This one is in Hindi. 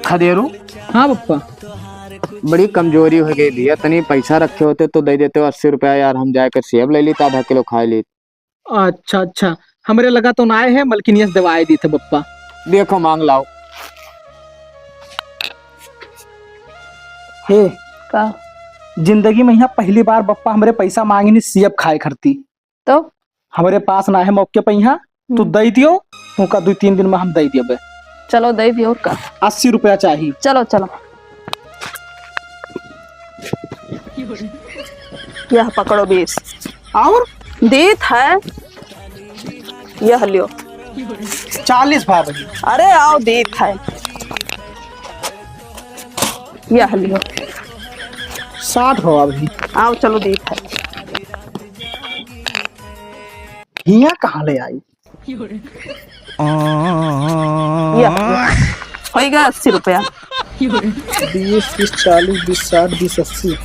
खदेरू। हाँ पप्पा। बड़ी कमजोरी हो गई भैया, तनी पैसा रखे होते तो दे देते हो 80 रुपया यार, हम जाकर सेब ले ली, आधा किलो खा ली। अच्छा अच्छा, हमरे लगा तो ना आए हैं, मलकिनियस दवाई दी थे पप्पा। देखो मांग लाओ। हे का जिंदगी में यहाँ पहली बार पप्पा हमरे पैसा मांगी नहीं सेब खाए खरती। तो हमारे पास ना है मौके पे यहाँ, तू दे दियो, तू का 2-3 दिन में हम दे दिए। चलो दे भी और का 80 रुपया चाहिए। चलो चलो यह पकड़ो 20 और दीत है, यह लियो 40 भाभी। अरे आओ दीत है, यह लियो 60 हो अभी। आओ चलो दीत है, हिया कहाँ ले आई? यह होएगा 80 रुपया। 20, 30, 40, 20, 60, 20, 80।